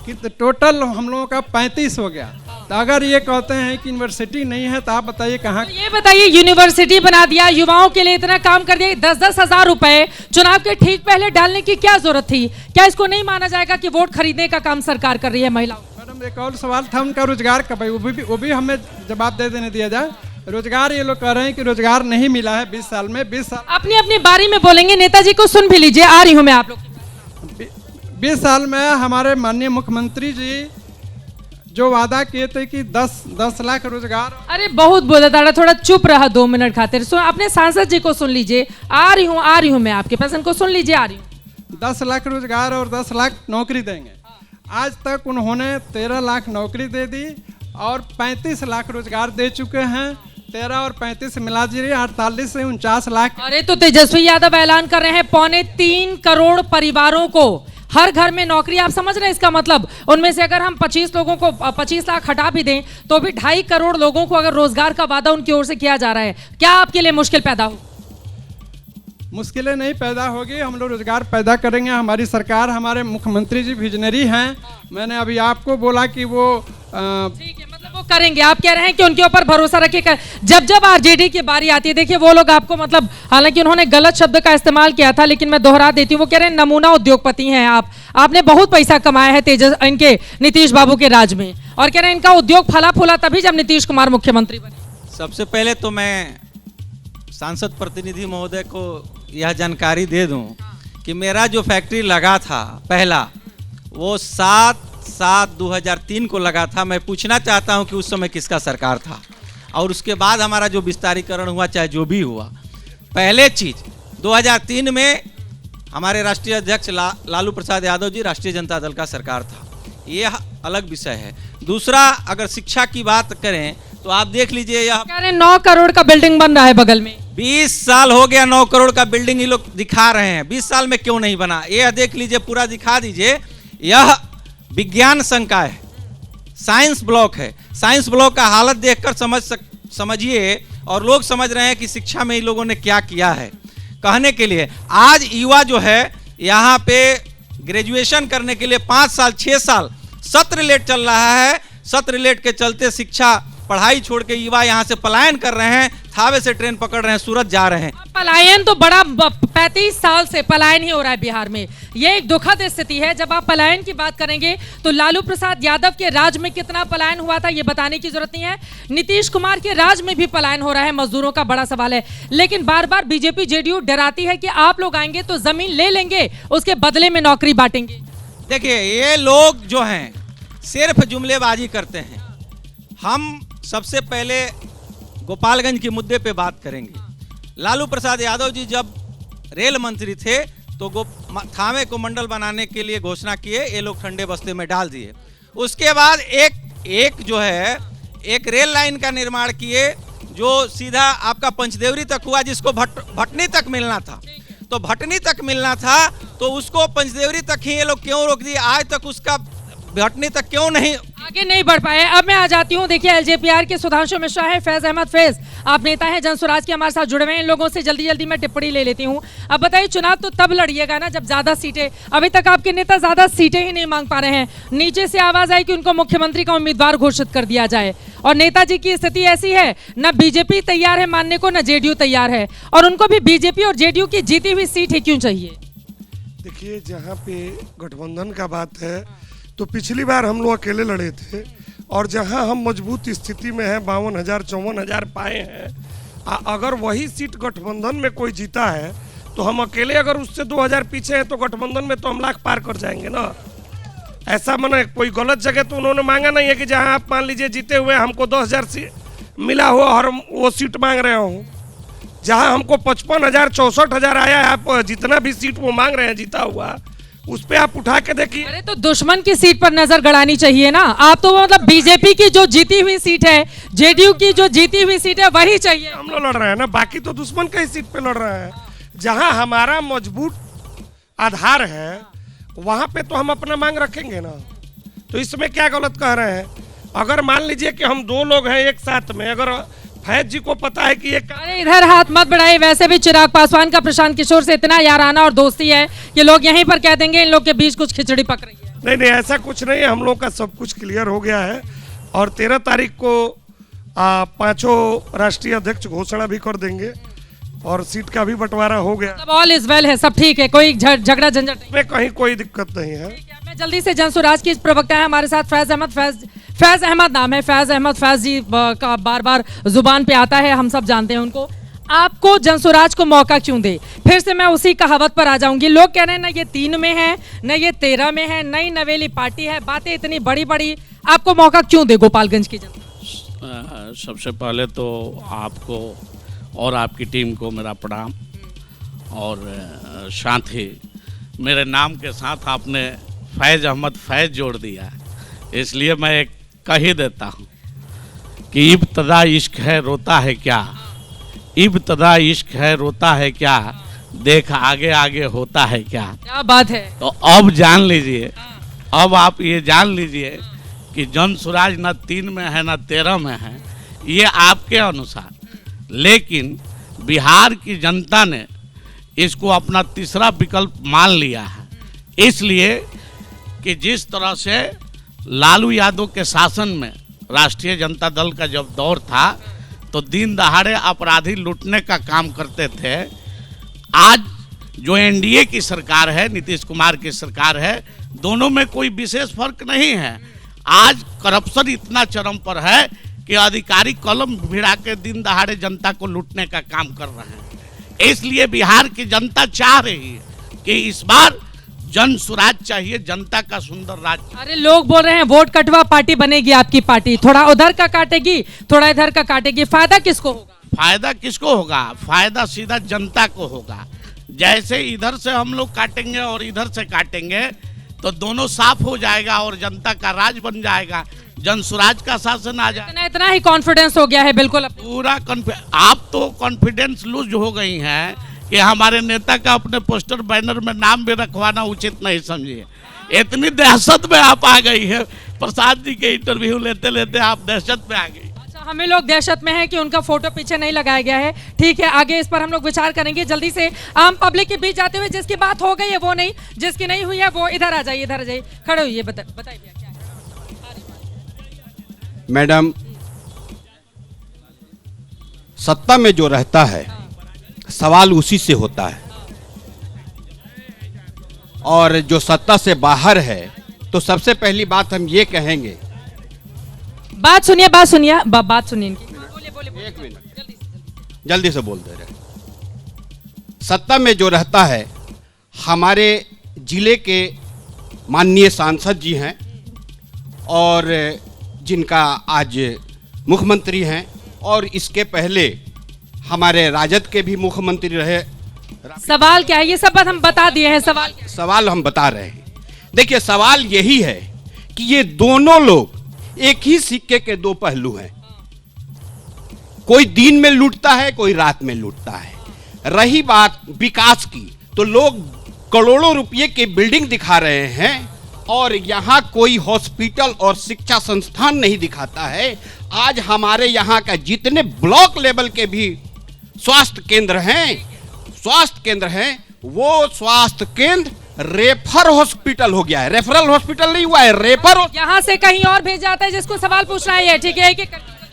कि टोटल हम लोगों का 35 हो गया। तो अगर ये कहते हैं कि यूनिवर्सिटी नहीं है तो आप बताइए कहाँ। तो ये बताइए, यूनिवर्सिटी बना दिया, युवाओं के लिए इतना काम कर दिया, 10-10 हजार रुपए चुनाव के ठीक पहले डालने की क्या जरूरत थी? क्या इसको नहीं माना जाएगा कि वोट खरीदने का काम सरकार कर रही है महिलाओं? मैडम, एक और सवाल था उनका, रोजगार का, भाई वो भी हमें जवाब देने दिया जाए। रोजगार, ये लोग कह रहे हैं कि रोजगार नहीं मिला है 20 साल में। 20 साल अपनी अपनी बारी में बोलेंगे, नेताजी को सुन भी लीजिए, आ रही हूँ मैं आप लोग। 20 साल में हमारे माननीय मुख्यमंत्री जी जो वादा किए थे कि 10 लाख रोजगार। अरे बहुत बोला दादा, थोड़ा चुप रहा 2 मिनट खातिर। अपने सांसद जी को सुन लीजिए, आ रही हूँ मैं आपके पास, इनको सुन लीजिए, आ रही हूँ। 10 लाख रोजगार और 10 लाख नौकरी देंगे। आज तक उन्होंने 13 लाख नौकरी दे दी और 35 लाख रोजगार दे चुके हैं। 13 और 35 मिला दीजिए, 48 से 49 लाख। अरे तो तेजस्वी यादव ऐलान कर रहे हैं 3.25 करोड़ परिवारों को हर घर में नौकरी। आप समझ रहे हैं इसका मतलब? उनमें से अगर हम 25 लोगों को 25 लाख हटा भी दें तो भी 2.5 करोड़ लोगों को अगर रोजगार का वादा उनकी ओर से किया जा रहा है, क्या आपके लिए मुश्किल पैदा हो? मुश्किलें नहीं पैदा होगी, हम लोग रोजगार पैदा करेंगे। हमारी सरकार, हमारे मुख्यमंत्री जी विजनरी हैं। मैंने अभी आपको बोला कि वो ठीक है, मतलब वो करेंगे। आप कह रहे हैं कि उनके ऊपर भरोसा रखिए। जब आरजेडी की बारी आती है, देखिए वो लोग आपको, मतलब हालांकि उन्होंने गलत शब्द का इस्तेमाल किया था, लेकिन मैं दोहरा देती हूँ, वो कह रहे हैं नमूना उद्योगपति हैं आप, आपने बहुत पैसा कमाया है इनके नीतीश बाबू के राज में, और कह रहे हैं इनका उद्योग फला फूला तभी जब नीतीश कुमार मुख्यमंत्री बने। सबसे पहले तो मैं सांसद प्रतिनिधि महोदय को यह जानकारी दे दूं कि मेरा जो फैक्ट्री लगा था पहला, वो 7/7/2003 को लगा था। मैं पूछना चाहता हूं कि उस समय किसका सरकार था, और उसके बाद हमारा जो विस्तारीकरण हुआ, चाहे जो भी हुआ। पहले चीज 2003 में हमारे राष्ट्रीय अध्यक्ष लालू प्रसाद यादव जी, राष्ट्रीय जनता दल का सरकार था, यह अलग विषय है। दूसरा, अगर शिक्षा की बात करें तो आप देख लीजिए, यह 9 करोड़ का बिल्डिंग बन रहा है बगल में। 20 साल हो गया 9 करोड़ का बिल्डिंग ये लोग दिखा रहे हैं, 20 साल में क्यों नहीं बना? यह देख लीजिए, पूरा दिखा दीजिए। यह विज्ञान संकाय है, साइंस ब्लॉक है। साइंस ब्लॉक का हालत देखकर समझिए, और लोग समझ रहे हैं कि शिक्षा में इन लोगों ने क्या किया है। कहने के लिए आज युवा जो है यहाँ पे ग्रेजुएशन करने के लिए 5 साल 6 साल सत्र लेट चल रहा है। सत्र लेट के चलते शिक्षा पढ़ाई छोड़ के युवा यहाँ से पलायन कर रहे हैं, थावे से ट्रेन पकड़ रहे हैं, सूरत जा रहे हैं। पलायन तो बड़ा 35 साल से पलायन ही हो रहा है बिहार में। ये एक दुखद स्थिति है। जब आप पलायन की बात करेंगे तो लालू प्रसाद यादव के राज में कितना पलायन हुआ था ये बताने की जरूरत नहीं है। नीतीश कुमार के राज में भी पलायन हो रहा है, मजदूरों का बड़ा सवाल है। लेकिन बार बार बीजेपी जेडीयू डराती है कि आप लोग आएंगे तो जमीन ले लेंगे, उसके बदले में नौकरी बांटेंगे। देखिए, ये लोग जो हैं सिर्फ जुमलेबाजी करते हैं। हम सबसे पहले गोपालगंज के मुद्दे पे बात करेंगे। लालू प्रसाद यादव जी जब रेल मंत्री थे तो थावे को मंडल बनाने के लिए घोषणा किए, ये लोग ठंडे बस्ते में डाल दिए। उसके बाद एक जो है एक रेल लाइन का निर्माण किए जो सीधा आपका पंचदेवरी तक हुआ, जिसको भटनी तक मिलना था। तो भटनी तक मिलना था तो उसको पंचदेवरी तक ही ये लोग क्यों रोक दिए? आज तक उसका भटनी तक क्यों नहीं आगे नहीं बढ़ पाए। अब मैं आ जाती हूँ, देखिए एलजेपीआर के सुधांशु मिश्रा है, फैज अहमद फैज, आप नेता हैं, जन स्वराज के हमारे साथ जुड़े हुए हैं। इन लोगों से जल्दी जल्दी मैं टिप्पणी ले लेती हूँ। अब बताइए, चुनाव तो तब लड़िएगा ना जब ज्यादा सीटें, अभी तक आपके नेता ज्यादा सीटें ही नहीं मांग पा रहे हैं। नीचे से आवाज आई कि उनको मुख्यमंत्री का उम्मीदवार घोषित कर दिया जाए, और नेताजी की स्थिति ऐसी है, न बीजेपी तैयार है मानने को, न जेडीयू तैयार है, और उनको भी बीजेपी और जेडीयू की जीती हुई सीट ही क्यों चाहिए? देखिए, जहाँ पे गठबंधन का बात है तो पिछली बार हम लोग अकेले लड़े थे, और जहाँ हम मजबूत स्थिति में हैं, 52,000 54,000 पाए हैं। अगर वही सीट गठबंधन में कोई जीता है तो हम अकेले अगर उससे 2,000 पीछे हैं तो गठबंधन में तो हम लाख पार कर जाएंगे ना। ऐसा माने कोई गलत जगह तो उन्होंने मांगा नहीं है कि जहाँ आप मान लीजिए जीते हुए हमको 10,000 सीट मिला हो और हम वो सीट मांग रहे हो। जहाँ हमको 55,000 64,000 आया है, आप जितना भी सीट वो मांग रहे हैं जीता हुआ, उस पे आप उठा के देखिए। अरे तो दुश्मन की सीट पर नजर गड़ानी चाहिए ना। आप तो मतलब बीजेपी की जो जीती हुई सीट है, जेडीयू की जो जीती हुई सीट है वही चाहिए। हम लोग लड़ रहे हैं ना, बाकी तो दुश्मन की सीट पे लड़ रहे हैं। जहाँ हमारा मजबूत आधार है वहाँ पे तो हम अपना मांग रखेंगे ना। तो इसमें क्या गलत कह रहे हैं? अगर मान लीजिए कि हम 2 लोग हैं एक साथ में, अगर फैज जी को पता है कि एक, अरे इधर हाथ मत बढ़ाइए। वैसे भी चिराग पासवान का प्रशांत किशोर से इतना याराना और दोस्ती है कि लोग यहीं पर कह देंगे इन लोग के बीच कुछ खिचड़ी पक रही है। नहीं नहीं, ऐसा कुछ नहीं है। हम लोग का सब कुछ क्लियर हो गया है, और 13 तारीख को 5 राष्ट्रीय अध्यक्ष घोषणा भी कर देंगे, और सीट का भी बंटवारा हो गया। सब ऑल इज वेल है, सब ठीक है, कोई झगड़ा झंझट में कहीं कोई दिक्कत नहीं है। मैं जल्दी से जन स्वराज की प्रवक्ता है हमारे साथ फैज अहमद नाम है, फैज जी का बार बार जुबान पे आता है, हम सब जानते हैं उनको। आपको जन स्वराज को मौका क्यों दे? फिर से मैं उसी कहावत पर आ जाऊंगी। लोग कह रहे हैं ना ये 3 में है, न ये 13 में है, नई नवेली पार्टी है, बातें इतनी बड़ी बड़ी, आपको मौका क्यों दे गोपालगंज की जनता? सबसे पहले तो आपको और आपकी टीम को मेरा प्रणाम, और साथ ही मेरे नाम के साथ आपने फैज अहमद फैज जोड़ दिया, इसलिए मैं एक कह ही देता हूँ कि इब्तदा इश्क है रोता है क्या, इब्तदा इश्क है रोता है क्या, देख आगे आगे होता है क्या। क्या बात है। तो अब जान लीजिए, अब आप ये जान लीजिए कि जन स्वराज न 3 में है न 13 में है, ये आपके अनुसार, लेकिन बिहार की जनता ने इसको अपना तीसरा विकल्प मान लिया है। इसलिए कि जिस तरह से लालू यादव के शासन में राष्ट्रीय जनता दल का जब दौर था तो दिन दहाड़े अपराधी लूटने का काम करते थे। आज जो एनडीए की सरकार है, नीतीश कुमार की सरकार है, दोनों में कोई विशेष फर्क नहीं है। आज करप्शन इतना चरम पर है कि अधिकारी कलम भिड़ा के दिन दहाड़े जनता को लूटने का काम कर रहे हैं। इसलिए बिहार की जनता चाह रही है कि इस बार जन स्वराज चाहिए, जनता का सुंदर राज्य। अरे लोग बोल रहे हैं वोट कटवा पार्टी बनेगी आपकी पार्टी, थोड़ा उधर का काटेगी थोड़ा इधर का काटेगी, फायदा किसको होगा? फायदा किसको होगा? फायदा सीधा जनता को होगा। जैसे इधर से हम लोग काटेंगे और इधर से काटेंगे तो दोनों साफ हो जाएगा और जनता का राज बन जाएगा, जन स्वराज का शासन आ जाएगा। इतना ही कॉन्फिडेंस हो गया है? बिल्कुल पूरा आप तो कॉन्फिडेंस लूज हो गई हैं कि हमारे नेता का अपने पोस्टर बैनर में नाम भी रखवाना उचित नहीं समझिए। इतनी दहशत में आप आ गई है, प्रसाद जी के इंटरव्यू लेते लेते आप दहशत में आ गई। अच्छा, हमें लोग दहशत में हैं कि उनका फोटो पीछे नहीं लगाया गया है। ठीक है, आगे इस पर हम लोग विचार करेंगे। जल्दी से आम पब्लिक के बीच जाते हुए, जिसकी बात हो गई है वो नहीं, जिसकी नहीं हुई है वो इधर आ जाइए, इधर आ जाइए, खड़े हुई बताइए क्या है? मैडम, सत्ता में जो रहता है सवाल उसी से होता है, और जो सत्ता से बाहर है तो सबसे पहली बात हम ये कहेंगे। बात सुनिए बात सुनिए इनकी। एक मिनट, जल्दी से बोल दे रहे। सत्ता में जो रहता है, हमारे जिले के माननीय सांसद जी हैं और जिनका आज मुख्यमंत्री हैं, और इसके पहले हमारे राजद के भी मुख्यमंत्री रहे। सवाल क्या है? ये सब बात हम बता दिए हैं। सवाल हम बता रहे हैं। देखिए, सवाल यही है कि ये दोनों लोग एक ही सिक्के के 2 पहलू हैं। कोई दिन में लूटता है, कोई रात में लूटता है। रही बात विकास की, तो लोग करोड़ों रुपए की बिल्डिंग दिखा रहे हैं और यहाँ कोई हॉस्पिटल और शिक्षा संस्थान नहीं दिखाता है, आज हमारे यहाँ का जितने ब्लॉक लेवल के भी स्वास्थ्य केंद्र हैं वो स्वास्थ्य केंद्र रेफर हॉस्पिटल हो गया है। रेफरल हॉस्पिटल नहीं हुआ है, रेफर। यहाँ से कहीं और भेज जाता है जिसको सवाल पूछना है, ठीक है?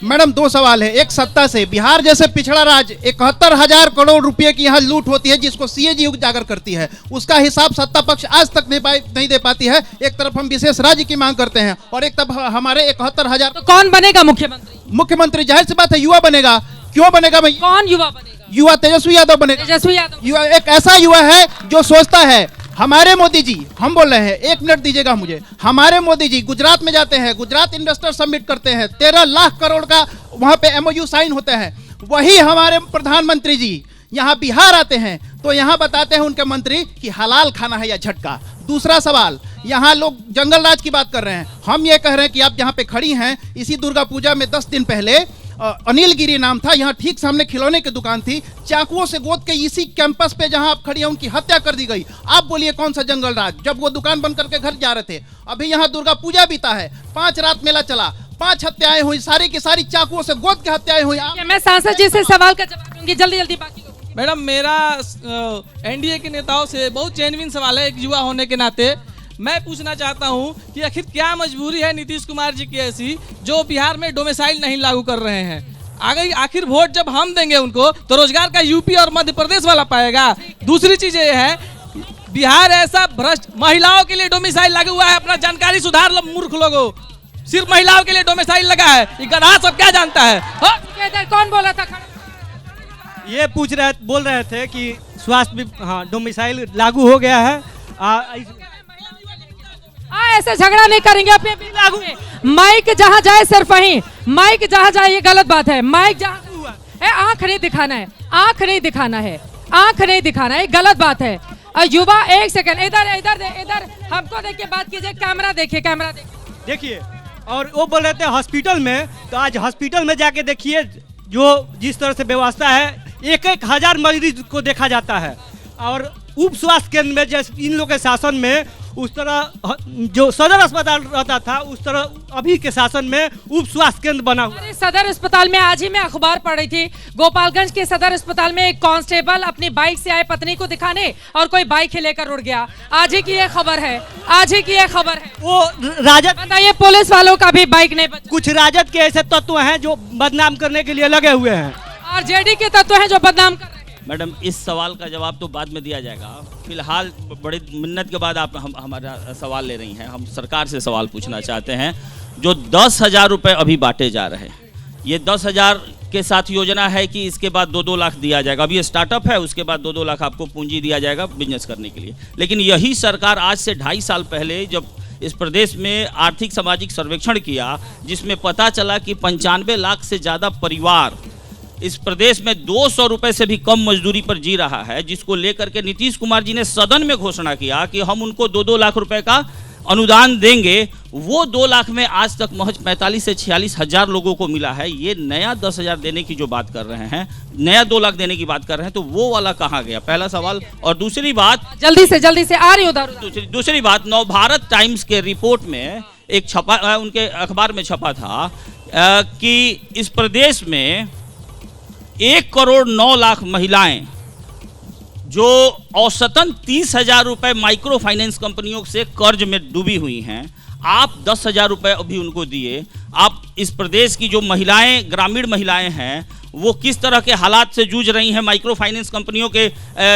मैडम 2 सवाल है। एक, सत्ता से बिहार जैसे पिछड़ा राज्य 71,000 करोड़ रुपए की यहाँ लूट होती है जिसको सीएजी उजागर करती है, उसका हिसाब सत्ता पक्ष आज तक नहीं दे पाती है। एक तरफ हम विशेष राज्य की मांग करते हैं और एक तरफ हमारे 71,000। तो कौन बनेगा मुख्यमंत्री? मुख्यमंत्री जाहिर सी बात है युवा बनेगा। क्यों बनेगा भाई? कौन युवा बनेगा? युवा तेजस्वी यादव बनेगा। तेजस्वी यादव युवा एक ऐसा युवा है जो सोचता है। हमारे मोदी जी, हम बोल रहे हैं, 1 मिनट दीजिएगा मुझे। हमारे मोदी जी गुजरात में जाते हैं, गुजरात इन्वेस्टर समिट करते हैं, 13 लाख करोड़ का वहां पे MOU साइन होते हैं। वही हमारे प्रधानमंत्री जी यहाँ बिहार आते हैं तो यहाँ बताते हैं उनके मंत्री कि हलाल खाना है या झटका। दूसरा सवाल, यहाँ लोग जंगल राज की बात कर रहे हैं, हम ये कह रहे हैं कि आप जहाँ पे खड़ी हैं, इसी दुर्गा पूजा में 10 दिन पहले अनिल गिरी नाम था, यहाँ ठीक सामने खिलौने की दुकान थी, चाकुओं से गोद के इसी कैंपस पे जहाँ आप खड़ी हैं उनकी हत्या कर दी गई। आप बोलिए कौन सा जंगल राज, जब वो दुकान बंद करके घर जा रहे थे। अभी यहाँ दुर्गा पूजा बीता है, 5 रात मेला चला, 5 हत्याएं हुई, सारी की सारी चाकुओं से गोद के हत्याएं हुई। मैं सांसद जी से सवाल का जवाब दूंगी, जल्दी जल्दी। बाकी मैडम मेरा एनडीए के नेताओं से बहुत जेन्युइन सवाल है, एक युवा होने के नाते मैं पूछना चाहता हूं कि आखिर क्या मजबूरी है नीतीश कुमार जी की ऐसी जो बिहार में डोमिसाइल नहीं लागू कर रहे हैं। आखिर वोट जब हम देंगे उनको तो रोजगार का यूपी और मध्य प्रदेश वाला पाएगा। दूसरी चीज ये है, बिहार ऐसा भ्रष्ट, महिलाओं के लिए डोमिसाइल लागू हुआ है, अपना जानकारी सुधार लो मूर्ख लोगों, सिर्फ महिलाओं के लिए डोमिसाइल लगा है, ये गधा सब क्या जानता है? कौन बोला था? ये बोल रहे थे कि स्वास्थ्य डोमिसाइल लागू हो गया है। ऐसे झगड़ा नहीं करेंगे अपने लागू में। माइक जहां जाए सिर्फ वहीं, माइक जहां जाए ये गलत बात है। माइक जहां आंख नहीं दिखाना है, आंख नहीं दिखाना है, आंख नहीं दिखाना है, गलत बात है। युवा 1 सेकंड इधर इधर इधर हमको देखिए, बात कीजिए, कैमरा देखिए, कैमरा देखिए। और वो बोल रहे थे हॉस्पिटल में, तो आज हॉस्पिटल में जाके देखिए जो जिस तरह से व्यवस्था है, 1-1 हजार मरीज को देखा जाता है। और उप स्वास्थ्य केंद्र में जैसे इन लोगों के शासन में उस तरह जो सदर अस्पताल रहता था उस तरह अभी के शासन में उप स्वास्थ्य केंद्र बना हुआ। सदर अस्पताल में आज ही मैं अखबार पढ़ रही थी, गोपालगंज के सदर अस्पताल में एक कांस्टेबल अपनी बाइक से आए पत्नी को दिखाने और कोई बाइक ही लेकर उड़ गया। आज ही की ये खबर है, आज ही की ये खबर है। वो राजद, बताइए, पुलिस वालों का भी बाइक नहीं बचा। कुछ राजद के ऐसे तत्व हैं जो बदनाम करने के लिए लगे हुए हैं, और जेडी के तत्व हैं जो बदनाम कर रहे हैं। मैडम इस सवाल का जवाब तो बाद में दिया जाएगा, फिलहाल बड़ी मिन्नत के बाद आप हमारा सवाल ले रही हैं। हम सरकार से सवाल पूछना चाहते हैं, जो 10,000 रुपये अभी बांटे जा रहे हैं, ये 10,000 के साथ योजना है कि इसके बाद 2-2 लाख दिया जाएगा? अभी ये स्टार्टअप है, उसके बाद 2-2 लाख आपको पूंजी दिया जाएगा बिजनेस करने के लिए। लेकिन यही सरकार आज से 2.5 साल पहले जब इस प्रदेश में आर्थिक सामाजिक सर्वेक्षण किया, जिसमें पता चला कि 95 लाख से ज़्यादा परिवार इस प्रदेश में 200 रुपए से भी कम मजदूरी पर जी रहा है, जिसको लेकर के नीतीश कुमार जी ने सदन में घोषणा किया कि हम उनको 2-2 लाख रुपए का अनुदान देंगे। वो 2 लाख में आज तक महज 45 से 46 हजार लोगों को मिला है। ये नया 10,000 देने की जो बात कर रहे हैं, नया 2 लाख देने की बात कर रहे हैं, तो वो वाला कहाँ गया? पहला सवाल। और दूसरी बात, जल्दी से आ रही उधर। दूसरी बात, नवभारत टाइम्स के रिपोर्ट में एक छपा, उनके अखबार में छपा था कि इस प्रदेश में 1,09,00,000 महिलाएं जो औसतन 30,000 रुपये माइक्रो फाइनेंस कंपनियों से कर्ज में डूबी हुई हैं, आप 10,000 रुपये अभी उनको दिए। आप इस प्रदेश की जो महिलाएं, ग्रामीण महिलाएं हैं, वो किस तरह के हालात से जूझ रही हैं माइक्रो फाइनेंस कंपनियों के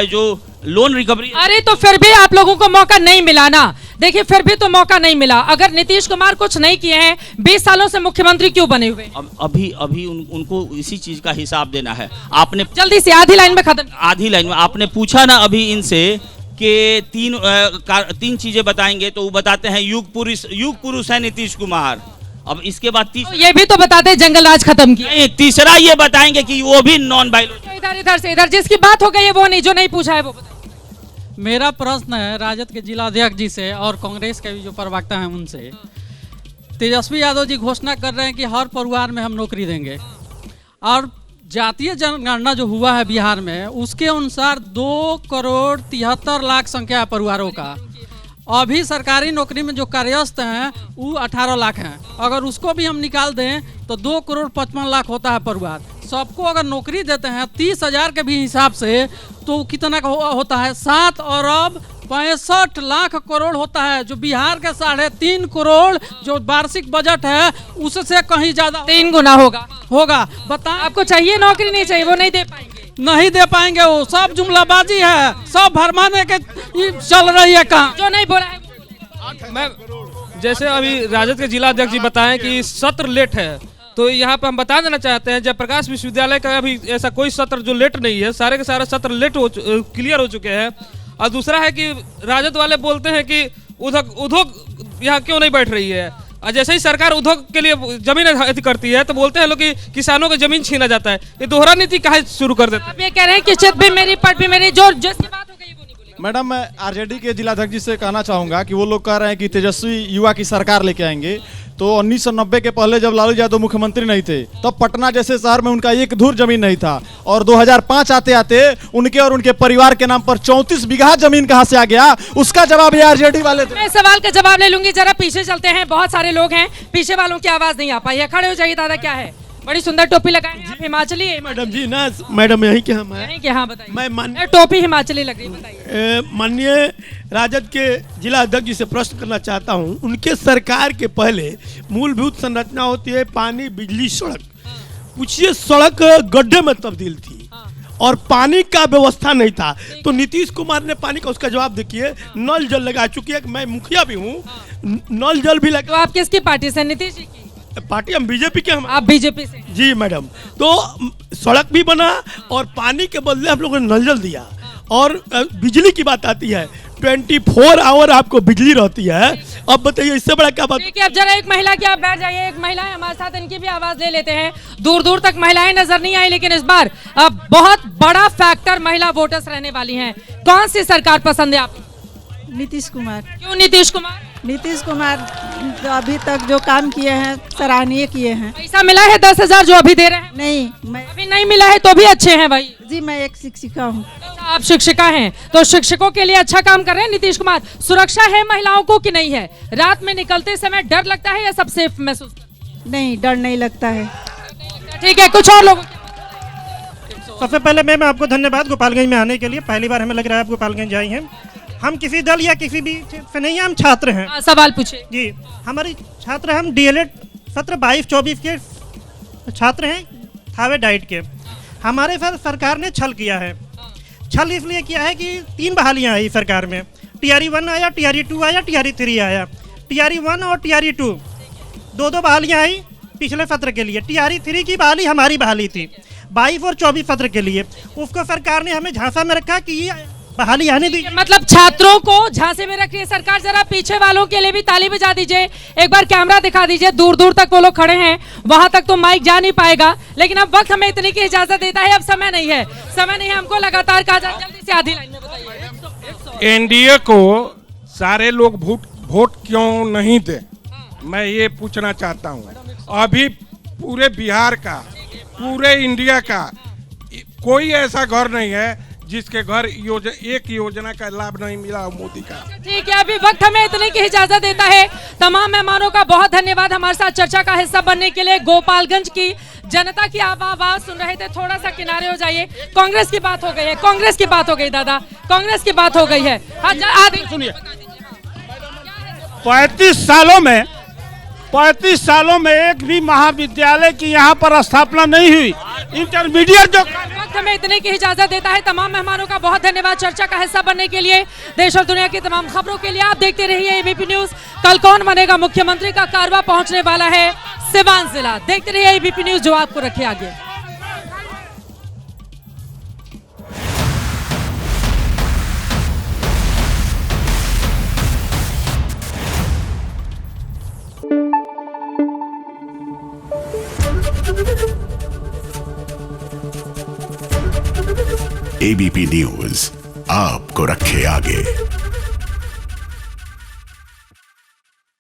जो लोन रिकवरी। अरे तो फिर भी आप लोगों को मौका नहीं मिला ना। देखिए, फिर भी तो मौका नहीं मिला। अगर नीतीश कुमार कुछ नहीं किए हैं, 20 सालों से मुख्यमंत्री क्यों बने हुए? अभी उनको इसी चीज का हिसाब देना है। आपने जल्दी से आधी लाइन में खत्म। आधी लाइन में आपने पूछा ना अभी इनसे कि तीन चीजें बताएंगे, तो वो बताते हैं युग पुरुष है नीतीश कुमार। अब इसके बाद ये भी तो बताते हैं जंगल राज खत्म किया। तीसरा ये बताएंगे कि वो भी नॉन वायलेंट। इधर से इधर जिसकी बात हो गई है वो नहीं, जो नहीं पूछा है वो बताइए। मेरा प्रश्न है राजद के जिलाध्यक्ष जी से और कांग्रेस के भी जो प्रवक्ता हैं उनसे। तेजस्वी यादव जी घोषणा कर रहे हैं कि हर परिवार में हम नौकरी देंगे, और जातीय जनगणना जो हुआ है बिहार में उसके अनुसार 2,73,00,000 संख्या है परिवारों का, अभी सरकारी नौकरी में जो कार्यस्थ हैं वो 18 लाख हैं। अगर उसको भी हम निकाल दें तो 2,55,00,000 होता है परिवार। सबको अगर नौकरी देते हैं 30,000 के भी हिसाब से तो कितना का होता है 7,65,00,000 करोड़ होता है, जो बिहार के 3.5 करोड़ जो वार्षिक बजट है उससे कहीं ज्यादा 3 गुना होगा। बता आपको चाहिए नौकरी, नहीं चाहिए, वो नहीं दे पाएंगे। नहीं दे पाएंगे, वो सब जुमलाबाजी है, सब भरमाने के चल रही है काम। जो नहीं बोला है मैं जैसे अभी राजद के जिला अध्यक्ष जी बताएं कि सत्र लेट है, तो यहाँ पे हम बता देना चाहते हैं जयप्रकाश विश्वविद्यालय का अभी ऐसा कोई सत्र जो लेट नहीं है, सारे के सारे सत्र लेट क्लियर हो चुके हैं। और दूसरा है कि राजद वाले बोलते हैं कि उद्योग यहाँ क्यों नहीं बैठ रही है, और जैसे ही सरकार उद्योग के लिए जमीन अति करती है तो बोलते हैं लोग कि किसानों को जमीन छीना जाता है। ये दोहरा नीति काहे शुरू कर देते हैं? आप ये कह रहे हैं कि चित भी मेरी पट भी मेरी, जो जिसकी बात हो गई वो नहीं बोलेंगे। मैडम, मैं आरजेडी के जिलाध्यक्ष जी से कहना चाहूँगा कि वो लोग कह रहे हैं कि तेजस्वी युवा की सरकार लेके आएंगे, तो 1990 के पहले जब लालू यादव मुख्यमंत्री नहीं थे तब पटना जैसे शहर में उनका एक धूर जमीन नहीं था, और 2005 आते आते उनके और उनके परिवार के नाम पर 34 बीघा जमीन कहां से आ गया, उसका जवाब ये आरजेडी वाले थे। मैं सवाल का जवाब ले लूंगी, जरा पीछे चलते हैं, बहुत सारे लोग हैं, पीछे वालों की आवाज नहीं आ पाई है। खड़े हो जाइए दादा, क्या है? बड़ी सुंदर टोपी लगाए हैं आप, हिमाचली है मैडम जी ना? मैडम यही क्या हम यहीं के? हाँ बताइए। मैं टोपी हिमाचली लग रही है, बताइए। माननीय राजद के जिला अध्यक्ष जी से प्रश्न करना चाहता हूं, उनके सरकार के पहले मूलभूत संरचना होती है पानी, बिजली, सड़क। पूछिए, सड़क गड्ढे में तब्दील थी और पानी का व्यवस्था नहीं था, तो नीतीश कुमार ने पानी का उसका जवाब देखिए, नल जल लगा चुकी है। मैं मुखिया भी हूँ, नल जल भी लगा। तो आप किसकी पार्टी से? नीतीश जी की पार्टी? हम बीजेपी के। हम आप बीजेपी से? जी मैडम। तो सड़क भी बना और पानी के बदले हम लोगों ने नल जल दिया। और बिजली की बात आती है, 24 आवर आपको बिजली रहती है। अब बताइए इससे बड़ा क्या बात? ठीक है, अब जरा एक महिला की आप बैठ जाइए, एक महिला है हमारे साथ, इनकी भी आवाज ले लेते हैं। दूर दूर तक महिलाएं नजर नहीं आई, लेकिन इस बार अब बहुत बड़ा फैक्टर महिला वोटर्स रहने वाली हैं। कौन सी सरकार पसंद है आपको? नीतीश कुमार। क्यों नीतीश कुमार? नीतीश कुमार अभी तक जो काम किए हैं सराहनीय किए हैं। पैसा मिला है 10,000 जो अभी दे रहे हैं? नहीं, मैं अभी नहीं मिला है तो भी अच्छे हैं भाई। जी, मैं एक शिक्षिका हूँ। आप शिक्षिका हैं, तो शिक्षकों के लिए अच्छा काम कर रहे हैं नीतीश कुमार। सुरक्षा है महिलाओं को कि नहीं है? रात में निकलते समय डर लगता है या सब सेफ महसूस? नहीं, डर नहीं लगता है। ठीक है, कुछ और लोग। सबसे पहले मैं आपको धन्यवाद गोपालगंज में आने के लिए। पहली बार हमें लग रहा है आप गोपालगंज आई हैं। हम किसी दल या किसी भी से नहीं हैं, हम छात्र हैं। सवाल पूछे जी। हमारी छात्र, हम डीएलएड सत्र 22-24 के छात्र हैं, थावे डाइट के। हमारे साथ सरकार ने छल किया है। छल इसलिए किया है कि 3 बहालियाँ आई सरकार में। TRE 1 आया, TRE 2 आया, TRE 3 आया। TRE 1 और TRE 2 दो बहालियाँ आई पिछले सत्र के लिए। TRE 3 की बहाली हमारी बहाली थी 22 और 24 सत्र के लिए। उसको सरकार ने हमें झांसा में रखा कि ये बहाली आने दी। मतलब छात्रों को झांसे में रख रही है सरकार। जरा पीछे वालों के लिए भी ताली बजा दीजिए, एक बार कैमरा दिखा दीजिए। दूर दूर तक वो लोग खड़े हैं, वहां तक तो माइक जा नहीं पाएगा, लेकिन अब वक्त हमें इतनी की इजाजत देता है। अब समय नहीं है, समय नहीं है, हमको लगातार कहा जाए। जल्दी से आधी लाइन में बताइए। एनडीए को सारे लोग वोट क्यों नहीं दे, मैं ये पूछना चाहता हूँ। अभी पूरे बिहार का, पूरे इंडिया का कोई ऐसा घर नहीं है जिसके घर एक योजना का लाभ नहीं मिला मोदी का। ठीक है, अभी वक्त हमें इतने की इजाजत देता है। तमाम मेहमानों का बहुत धन्यवाद हमारे साथ चर्चा का हिस्सा बनने के लिए। गोपालगंज की जनता की आवाज सुन रहे थे, थोड़ा सा किनारे हो जाइए। कांग्रेस की बात हो गई है, कांग्रेस की बात हो गई दादा, कांग्रेस की बात हो गई है। सुनिए, 35 सालों में एक भी महाविद्यालय की यहाँ पर स्थापना नहीं हुई। इंटरमीडिएट जो वक्त हमें इतने की इजाजत देता है। तमाम मेहमानों का बहुत धन्यवाद चर्चा का हिस्सा बनने के लिए। देश और दुनिया की तमाम खबरों के लिए आप देखते रहिए एबीपी न्यूज। कल कौन बनेगा मुख्यमंत्री का कारवा पहुंचने वाला है सिवान जिला। देखते रहिए एबीपी न्यूज, जो आपको रखे आगे। एबीपी न्यूज आपको रखे आगे।